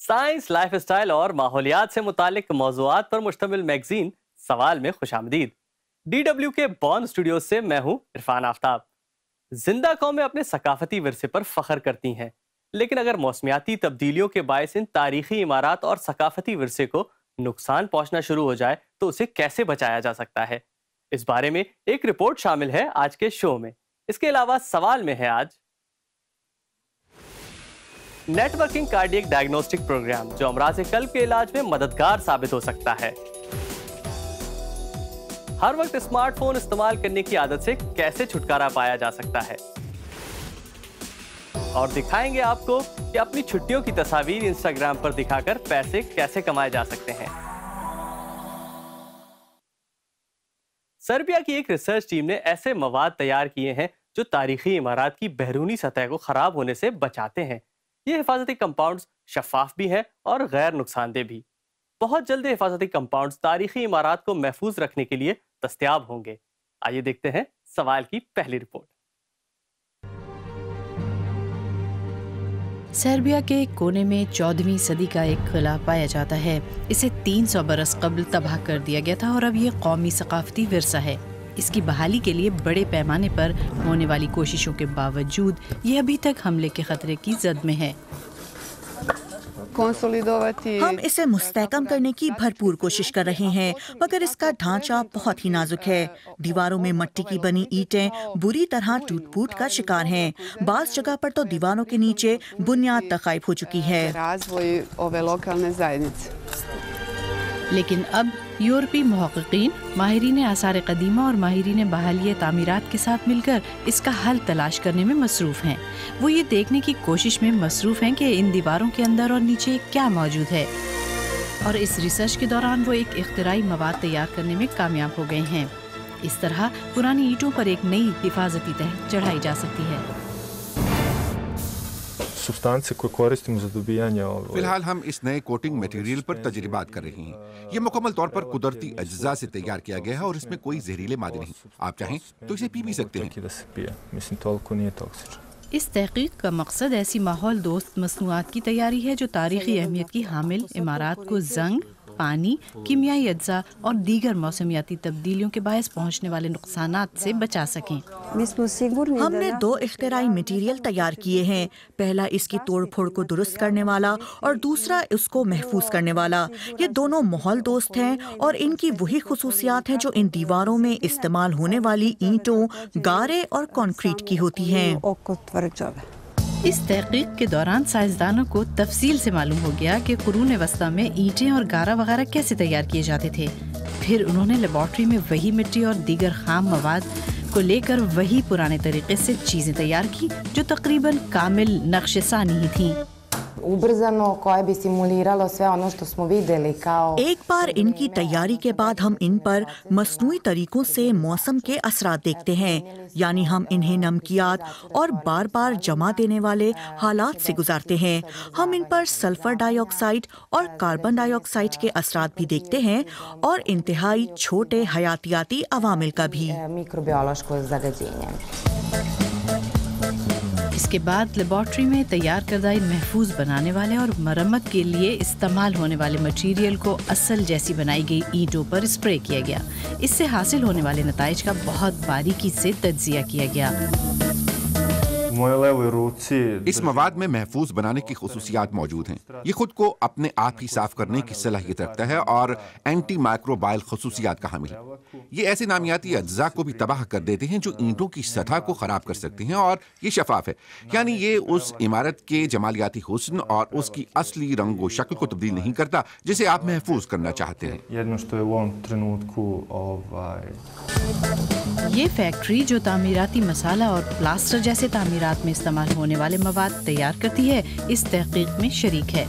Science, life style اور ماحولیات سے متعلق موضوعات پر مشتمل میگزین سوال میں خوش آمدید۔ ڈی ڈبلیو کے بون اسٹوڈیوز سے میں ہوں عرفان آفتاب۔ زندہ قومیں اپنے ثقافتی ورثے پر فخر کرتی ہیں، لیکن اگر موسمیاتی تبدیلیوں کے باعث ان تاریخی عمارات اور ثقافتی ورثے کو نقصان پہنچنا شروع ہو جائے تو اسے کیسے بچایا جا سکتا ہے؟ اس بارے میں ایک رپورٹ شامل ہے آج کے شو میں۔ اس کے علاوہ سوال میں ہے آج networking cardiac diagnostic program جو امراض قلب کے علاج میں مددگار ثابت ہو سکتا ہے۔ ہر وقت اسمارٹ فون استعمال کرنے کی عادت سے کیسے چھٹکارا پایا جا سکتا ہے، اور دکھائیں گے آپ کو کہ اپنی چھٹیوں کی تصاویر انسٹاگرام پر دکھا کر پیسے کیسے کمائے جا سکتے ہیں۔ سربیا کی ایک ریسرچ ٹیم نے ایسے مواد تیار کیے ہیں جو تاریخی عمارات کی بیرونی سطح کو خراب ہونے سے بچاتے ہیں۔ یہ حفاظتی کمپاؤنڈز شفاف بھی ہیں اور غیر نقصان دہ بھی۔ بہت جلد حفاظتی کمپاؤنڈز تاریخی عمارات کو محفوظ رکھنے کے لیے دستیاب ہوں گے۔ آئیے دیکھتے ہیں سوال کی پہلی رپورٹ۔ سربیا کے ایک کونے میں 14ویں صدی کا ایک قلعہ پایا جاتا ہے۔ اسے 300 برس قبل تباہ کر دیا گیا تھا اور اب یہ قومی ثقافتی ورثہ ہے۔ اس کی بحالی کے لیے بڑے پیمانے پر ہونے والی کوششوں کے باوجود یہ ابھی تک حملے کے خطرے کی زد میں ہے۔ ہم اسے مستحکم کرنے کی بھرپور کوشش کر رہے ہیں، مگر اس کا ڈھانچہ بہت ہی نازک ہے۔ دیواروں میں مٹی کی بنی اینٹیں بری طرح ٹوٹ پھوٹ کا شکار ہیں۔ بعض جگہ پر تو دیواروں کے نیچے بنیاد تک غائب ہو چکی ہے۔ لیکن اب یورپی محققین، ماہرین آثار قدیمہ اور ماہرین بحالی تعمیرات کے ساتھ مل کر اس کا حل تلاش کرنے میں مصروف ہیں۔ وہ یہ دیکھنے کی کوشش میں مصروف ہیں کہ ان دیواروں کے اندر اور نیچے کیا موجود ہے، اور اس ریسرچ کے دوران وہ ایک اختراعی مواد تیار کرنے میں کامیاب ہو گئے ہیں۔ اس طرح پرانی اینٹوں پر ایک نئی حفاظتی تہ چڑھائی جا سکتی ہے۔ فی الحال ہم اس نئے کوٹنگ میٹیریل پر تجربات کر رہے ہیں۔ یہ مکمل طور پر قدرتی اجزاء سے تیار کیا گیا ہے اور اس میں کوئی زہریلے مادے نہیں۔ آپ چاہیں تو اسے پی بھی سکتے ہیں۔ اس تحقیق کا مقصد ایسی ماحول دوست مصنوعات کی تیاری ہے جو تاریخی اہمیت کی حامل عمارات کو زنگ، پانی، کیمیائی اجزاء اور دیگر موسمیاتی تبدیلیوں کے باعث پہنچنے والے نقصانات سے بچا سکیں۔ ہم نے 2 اختراعی مٹیریل تیار کیے ہیں، پہلا اس کی توڑ پھوڑ کو درست کرنے والا اور دوسرا اس کو محفوظ کرنے والا۔ یہ دونوں ماحول دوست ہیں اور ان کی وہی خصوصیات ہیں جو ان دیواروں میں استعمال ہونے والی اینٹوں، گارے اور کنکریٹ کی ہوتی ہیں۔ اس تحقیق کے دوران سائنسدانوں کو تفصیل سے معلوم ہو گیا کہ قرون وسطیٰ میں اینٹیں اور گارا وغیرہ کیسے تیار کیے جاتے تھے۔ پھر انہوں نے لیبارٹری میں وہی مٹی اور دیگر خام مواد کو لے کر وہی پرانے طریقے سے چیزیں تیار کی جو تقریباً کامل نقش ثانی ہی تھیں۔ ایک بار ان کی تیاری کے بعد ہم ان پر مصنوعی طریقوں سے موسم کے اثرات دیکھتے ہیں، یعنی ہم انہیں نمکیات اور بار بار جمع دینے والے حالات سے گزارتے ہیں۔ ہم ان پر سلفر ڈائی آکسائڈ اور کاربن ڈائی آکسائڈ کے اثرات بھی دیکھتے ہیں اور انتہائی چھوٹے حیاتیاتی عوامل کا بھی۔ اس کے بعد لیبارٹری میں تیار کردہ ان محفوظ بنانے والے اور مرمت کے لیے استعمال ہونے والے مٹیریل کو اصل جیسی بنائی گئی اینٹوں پر اسپرے کیا گیا۔ اس سے حاصل ہونے والے نتائج کا بہت باریکی سے تجزیہ کیا گیا۔ اس مواد میں محفوظ بنانے کی خصوصیات موجود ہیں۔ یہ خود کو اپنے آپ ہی صاف کرنے کی صلاحیت رکھتا ہے اور اینٹی مائکروبائل خصوصیات کا حامل ہے۔ یہ ایسے نامیاتی اجزاء کو بھی تباہ کر دیتے ہیں جو اینٹوں کی سطح کو خراب کر سکتے ہیں، اور یہ شفاف ہے، یعنی یہ اس عمارت کے جمالیاتی حسن اور اس کی اصلی رنگ و شکل کو تبدیل نہیں کرتا جسے آپ محفوظ کرنا چاہتے ہیں۔ یہ فیکٹری جو تعمیراتی مسالہ اور پلاسٹر جیسے تعمیرات میں استعمال ہونے والے مواد تیار کرتی ہے، اس تحقیق میں شریک ہے۔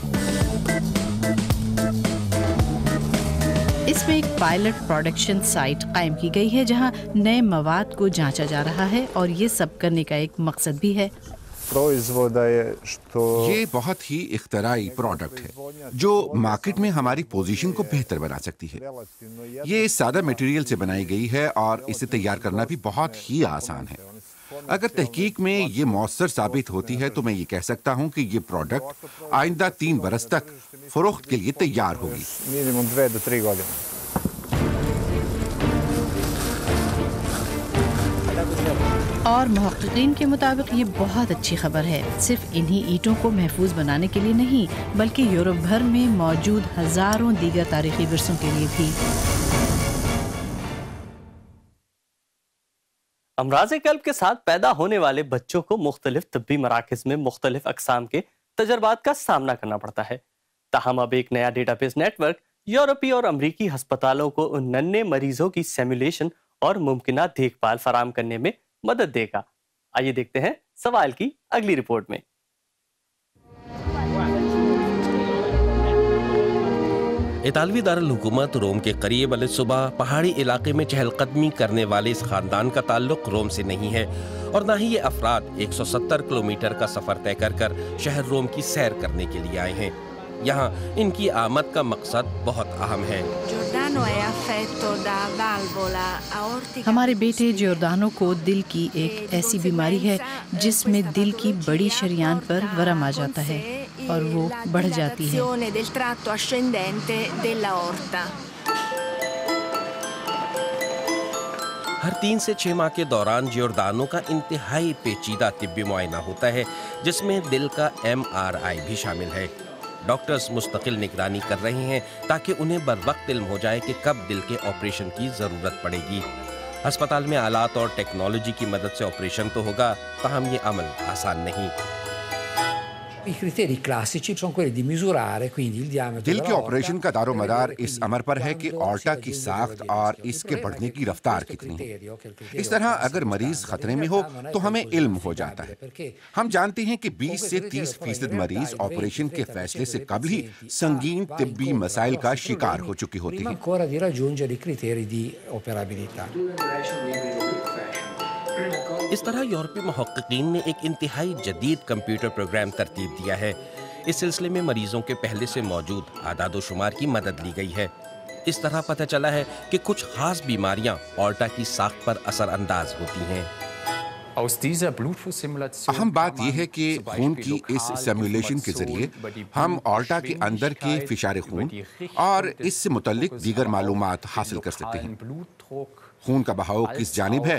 اس میں ایک پائلٹ پروڈکشن سائٹ قائم کی گئی ہے جہاں نئے مواد کو جانچا جا رہا ہے، اور یہ سب کرنے کا ایک مقصد بھی ہے۔ یہ بہت ہی اختراعی پروڈکٹ ہے جو مارکیٹ میں ہماری پوزیشن کو بہتر بنا سکتی ہے۔ یہ سادہ میٹیریل سے بنائی گئی ہے اور اسے تیار کرنا بھی بہت ہی آسان ہے۔ اگر تحقیق میں یہ مؤثر ثابت ہوتی ہے تو میں یہ کہہ سکتا ہوں کہ یہ پروڈکٹ آئندہ 3 برس تک فروخت کے لیے تیار ہوگی۔ اور محققین کے مطابق یہ بہت اچھی خبر ہے، صرف انہی اینٹوں کو محفوظ بنانے کے لیے نہیں بلکہ یورپ بھر میں موجود ہزاروں دیگر تاریخی ورثوں کے لیے بھی۔ امراض قلب کے ساتھ پیدا ہونے والے بچوں کو مختلف طبی مراکز میں مختلف اقسام کے تجربات کا سامنا کرنا پڑتا ہے، تاہم اب ایک نیا ڈیٹا بیس نیٹ ورک یورپی اور امریکی ہسپتالوں کو ان ننھے مریضوں کی سیمولیشن اور ممکنہ دیکھ بھال فراہم کرنے میں مدد دے گا۔ آئیے دیکھتے ہیں سوال کی اگلی رپورٹ میں۔ اطالوی دارالحکومت روم کے قریب الصبح پہاڑی علاقے میں چہل قدمی کرنے والے اس خاندان کا تعلق روم سے نہیں ہے، اور نہ ہی یہ افراد 170 کلومیٹر کا سفر طے کر کر شہر روم کی سیر کرنے کے لیے آئے ہیں۔ یہاں ان کی آمد کا مقصد بہت اہم ہے۔ ہمارے بیٹے جوردانو کو دل کی ایک ایسی بیماری ہے جس میں دل کی بڑی شریان پر ورم آ جاتا ہے اور وہ بڑھ جاتی ہے۔ ہر 3 سے 6 ماہ کے دوران جوردانو کا انتہائی پیچیدہ طبی معائنہ ہوتا ہے جس میں دل کا MRI بھی شامل ہے۔ ڈاکٹرز مستقل نگرانی کر رہے ہیں تاکہ انہیں بروقت علم ہو جائے کہ کب دل کے آپریشن کی ضرورت پڑے گی۔ ہسپتال میں آلات اور ٹیکنالوجی کی مدد سے آپریشن تو ہوگا، تاہم یہ عمل آسان نہیں۔ دل کے آپریشن کا دار و مدار اس امر پر ہے کہ اورٹا کی ساخت اور اس کے بڑھنے کی رفتار کتنی ہے۔ اس طرح اگر مریض خطرے میں ہو تو ہمیں علم ہو جاتا ہے۔ ہم جانتے ہیں کہ 20 سے 30% مریض آپریشن کے فیصلے سے قبل ہی سنگین طبی مسائل کا شکار ہو چکی ہوتی ہیں۔ اس طرح یورپی محققین نے ایک انتہائی جدید کمپیوٹر پروگرام ترتیب دیا ہے۔ اس سلسلے میں مریضوں کے پہلے سے موجود اعداد و شمار کی مدد لی گئی ہے۔ اس طرح پتہ چلا ہے کہ کچھ خاص بیماریاں اورٹا کی ساخت پر اثر انداز ہوتی ہیں۔ اہم بات یہ ہے کہ خون کی اس سیمولیشن کے ذریعے ہم اورٹا کے اندر کے فشار خون اور اس سے متعلق دیگر معلومات حاصل کر سکتے ہیں۔ خون کا بہاؤ کس جانب ہے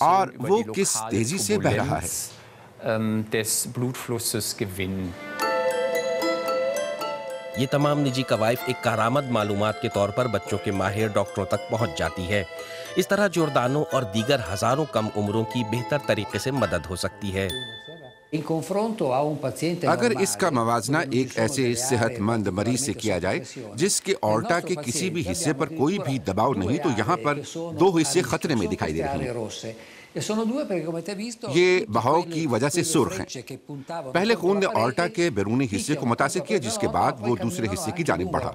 اور وہ کس تیزی سے بہہ رہا ہے۔ یہ تمام نجی کوائف ایک کارآمد معلومات کے طور پر بچوں کے ماہر ڈاکٹروں تک پہنچ جاتی ہے۔ اس طرح جوردانو اور دیگر ہزاروں کم عمروں کی بہتر طریقے سے مدد ہو سکتی ہے۔ اگر اس کا موازنہ ایک ایسے صحت مند مریض سے کیا جائے جس کے اورٹا کے کسی بھی حصے پر کوئی بھی دباؤ نہیں، تو یہاں پر 2 حصے خطرے میں دکھائی دے رہے ہیں۔ یہ بہاؤ کی وجہ سے سرخ ہیں۔ پہلے خون نے اورٹا کے بیرونی حصے کو متاثر کیا، جس کے بعد وہ دوسرے حصے کی جانب بڑھا۔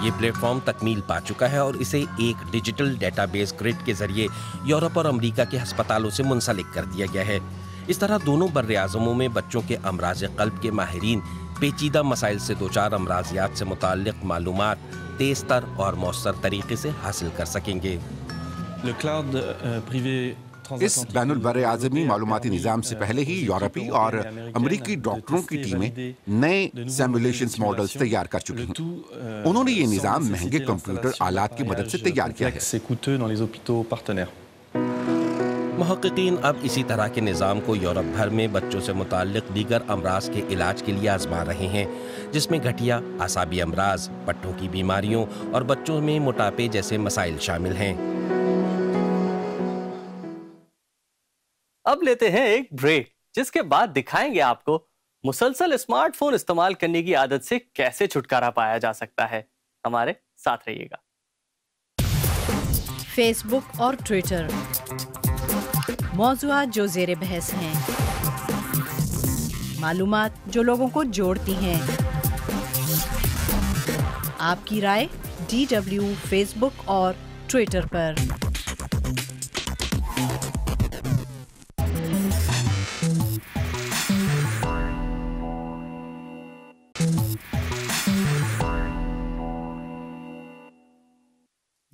یہ پلیٹ فارم تکمیل پا چکا ہے اور اسے ایک ڈیجیٹل ڈیٹا بیس گرڈ کے ذریعے یورپ اور امریکہ کے ہسپتالوں سے منسلک کر دیا گیا ہے۔ اس طرح دونوں بر اعظموں میں بچوں کے امراض قلب کے ماہرین پیچیدہ مسائل سے دوچار امراضیات سے متعلق معلومات تیز تر اور مؤثر طریقے سے حاصل کر سکیں گے۔ اس بین البراعظمی معلوماتی نظام سے پہلے ہی یورپی اور امریکی ڈاکٹروں کی ٹیمیں نئے سیمولیشنز ماڈلز تیار کر چکی ہیں۔ انہوں نے یہ نظام مہنگے کمپیوٹر آلات کی مدد سے تیار کیا ہے۔ محققین اب اسی طرح کے نظام کو یورپ بھر میں بچوں سے متعلق دیگر امراض کے علاج کے لیے آزما رہے ہیں، جس میں گٹھیا، اعصابی امراض، پٹھوں کی بیماریوں اور بچوں میں موٹاپے جیسے مسائل شامل ہیں۔ اب لیتے ہیں ایک بریک، جس کے بعد دکھائیں گے آپ کو مسلسل اسمارٹ فون استعمال کرنے کی عادت سے کیسے چھٹکارا پایا جا سکتا ہے۔ ہمارے ساتھ رہیے گا۔ فیس بک اور ٹویٹر، موضوعات جو زیر بحث ہیں، معلومات جو لوگوں کو جوڑتی ہیں۔ آپ کی رائے DW فیس بک اور ٹویٹر پر۔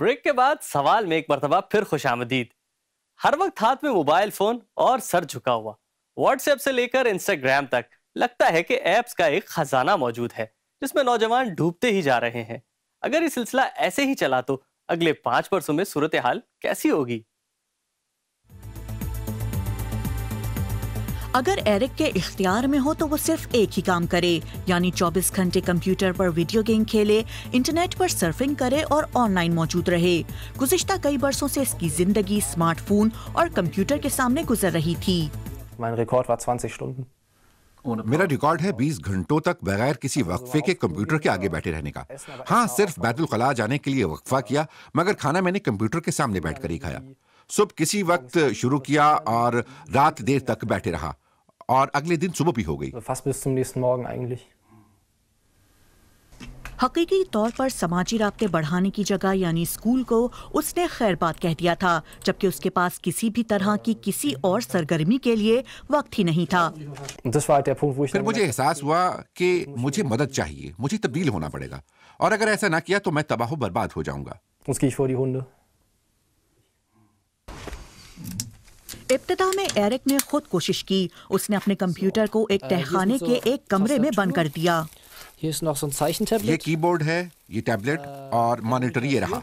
بریک کے بعد سوال میں ایک مرتبہ پھر خوش آمدید. ہر وقت ہاتھ میں موبائل فون اور سر جھکا ہوا. واٹس ایپ سے لے کر انسٹاگرام تک لگتا ہے کہ ایپس کا ایک خزانہ موجود ہے جس میں نوجوان ڈوبتے ہی جا رہے ہیں. اگر یہ سلسلہ ایسے ہی چلا تو اگلے 5 برسوں میں صورتحال کیسی ہوگی؟ اگر ایرک کے اختیار میں ہو تو وہ صرف ایک ہی کام کرے، یعنی 24 گھنٹے کمپیوٹر پر ویڈیو گیم کھیلے، انٹرنیٹ پر سرفنگ کرے اور آن لائن موجود رہے. گزشتہ کئی برسوں سے اس کی زندگی اسمارٹ فون اور کمپیوٹر کے سامنے گزر رہی تھی. میرا ریکارڈ ہے 20 گھنٹوں تک بغیر کسی وقفے کے کمپیوٹر کے آگے بیٹھے رہنے کا. ہاں، صرف بیت الخلاء جانے کے لیے وقفہ کیا، مگر کھانا میں نے کمپیوٹر کے سامنے بیٹھ کر ہی کھایا. صبح کسی وقت شروع کیا اور رات دیر تک بیٹھے رہا، اور اگلے دن صبح بھی ہو گئی. حقیقی طور پر سماجی رابطے بڑھانے کی جگہ یعنی اسکول کو اس نے خیر بات کہہ دیا تھا، جبکہ اس کے پاس کسی بھی طرح کی کسی اور سرگرمی کے لیے وقت ہی نہیں تھا. پھر مجھے احساس ہوا کہ مجھے مدد چاہیے، مجھے تبدیل ہونا پڑے گا، اور اگر ایسا نہ کیا تو میں تباہ و برباد ہو جاؤں گا. ابتدا میں ایرک نے خود کوشش کی. اس نے اپنے کمپیوٹر کو ایک تہخانے کے ایک کمرے میں بند کر دیا. یہ کی بورڈ ہے، یہ ٹیبلٹ اور مانیٹر یہ رہا.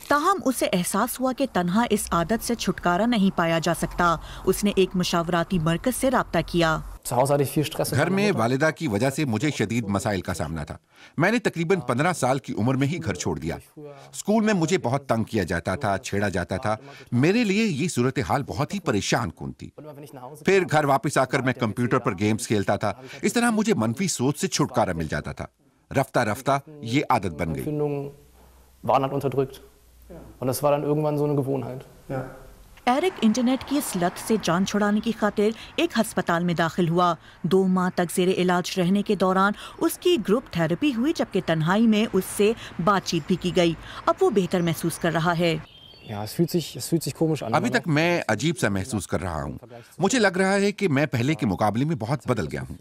تاہم اسے احساس ہوا کہ تنہا اس عادت سے چھٹکارا نہیں پایا جا سکتا. اس نے ایک مشاوراتی مرکز سے رابطہ کیا. گھر میں والدہ کی وجہ سے مجھے شدید مسائل کا سامنا تھا. میں نے تقریباً 15 سال کی عمر میں ہی گھر چھوڑ دیا. اسکول میں مجھے بہت تنگ کیا جاتا تھا، چھیڑا جاتا تھا. میرے لیے یہ صورتحال بہت ہی پریشان کن تھی. پھر گھر واپس آ کر میں کمپیوٹر پر گیمز کھیلتا تھا. اس طرح مجھے منفی سوچ سے چھٹکارا مل جاتا تھا. رفتہ رفتہ یہ عادت بن گئی. ایرک انٹرنیٹ کی اس لت سے جان چھڑانے کی خاطر ایک ہسپتال میں داخل ہوا. 2 ماہ تک زیر علاج رہنے کے دوران اس کی گروپ تھراپی ہوئی، جبکہ تنہائی میں اس سے بات چیت بھی کی گئی. اب وہ بہتر محسوس کر رہا ہے. ابھی تک میں عجیب سا محسوس کر رہا ہوں. مجھے لگ رہا ہے کہ میں پہلے کے مقابلے میں بہت بدل گیا ہوں.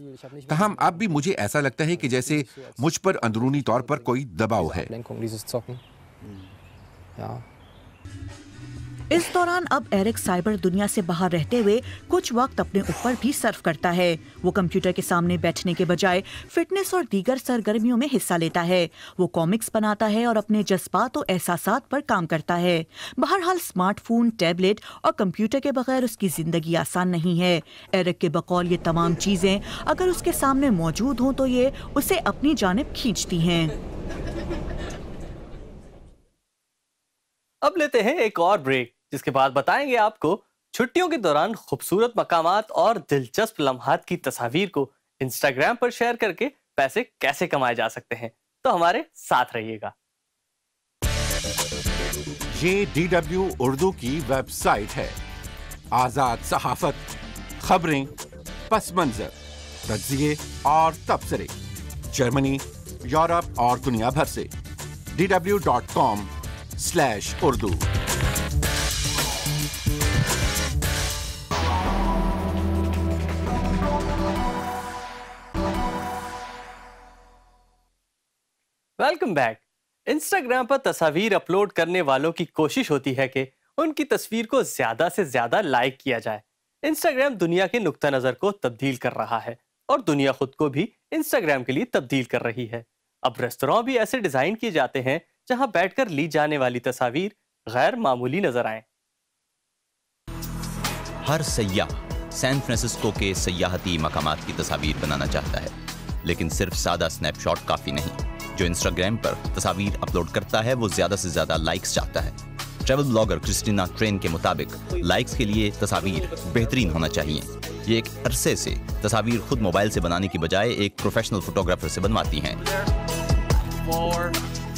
تاہم اب بھی مجھے ایسا لگتا ہے کہ جیسے مجھ پر اندرونی طور پر کوئی دباؤ ہے. اس دوران اب ایرک سائبر دنیا سے باہر رہتے ہوئے کچھ وقت اپنے اوپر بھی صرف کرتا ہے. وہ کمپیوٹر کے سامنے بیٹھنے کے بجائے فٹنس اور دیگر سرگرمیوں میں حصہ لیتا ہے. وہ کامکس بناتا ہے اور اپنے جذبات و احساسات پر کام کرتا ہے. بہرحال اسمارٹ فون، ٹیبلٹ اور کمپیوٹر کے بغیر اس کی زندگی آسان نہیں ہے. ایرک کے بقول یہ تمام چیزیں اگر اس کے سامنے موجود ہوں تو یہ اسے اپنی جانب کھینچتی ہیں. اب لیتے ہیں ایک اور بریک، جس کے بعد بتائیں گے آپ کو چھٹیوں کے دوران خوبصورت مقامات اور دلچسپ لمحات کی تصاویر کو انسٹاگرام پر شیئر کر کے پیسے کیسے کمائے جا سکتے ہیں. تو ہمارے ساتھ رہیے گا. یہ DW اردو کی ویب سائٹ ہے. آزاد صحافت، خبریں، پس منظر، تجزیے اور تبصرے، جرمنی، یورپ اور دنیا بھر سے. dw.com/urdu. Welcome back. انسٹاگرام پر تصاویر اپلوڈ کرنے والوں کی کوشش ہوتی ہے کہ ان کی تصویر کو زیادہ سے زیادہ لائک کیا جائے. انسٹاگرام دنیا کے نقطہ نظر کو تبدیل کر رہا ہے اور دنیا خود کو بھی انسٹاگرام کے لیے تبدیل کر رہی ہے. اب ریستوراں بھی ایسے ڈیزائن کیے جاتے ہیں جہاں بیٹھ کر لی جانے والی تصاویر غیر معمولی نظر آئیں. ہر سیاح سین فرانسسکو کے سیاحتی مقامات کی تصاویر بنانا چاہتا ہے، لیکن صرف سادہ سنیپ شاٹ کافی نہیں. جو انسٹاگرام پر تصاویر اپلوڈ کرتا ہے وہ زیادہ سے زیادہ لائکس چاہتا ہے. ٹریول بلاگر کرسٹینا ٹرین کے مطابق لائکس کے لیے تصاویر بہترین ہونا چاہیے. یہ ایک عرصے سے تصاویر خود موبائل سے بنانے کی بجائے ایک پروفیشنل فوٹوگرافر سے بنواتی ہیں.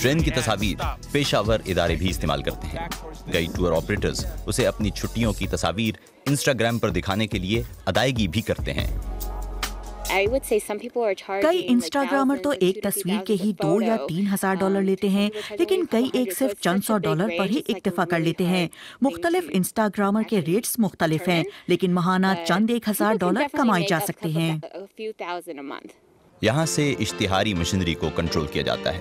ٹرین کی تصاویر پیشہ ور ادارے بھی استعمال کرتے ہیں. کئی ٹور آپریٹرز اسے اپنی چھٹیوں کی تصاویر انسٹاگرام پر دکھانے کے لیے ادائیگی بھی کرتے ہیں. کئی انسٹاگرامر تو ایک تصویر کے ہی $2,000 یا $3,000 لیتے ہیں، لیکن کئی ایک صرف چند $100 پر ہی اکتفا کر لیتے ہیں. مختلف انسٹاگرامر کے ریٹس مختلف ہیں، لیکن ماہانہ چند $1,000 کمائے جا سکتے ہیں. یہاں سے اشتہاری مشینری کو کنٹرول کیا جاتا ہے.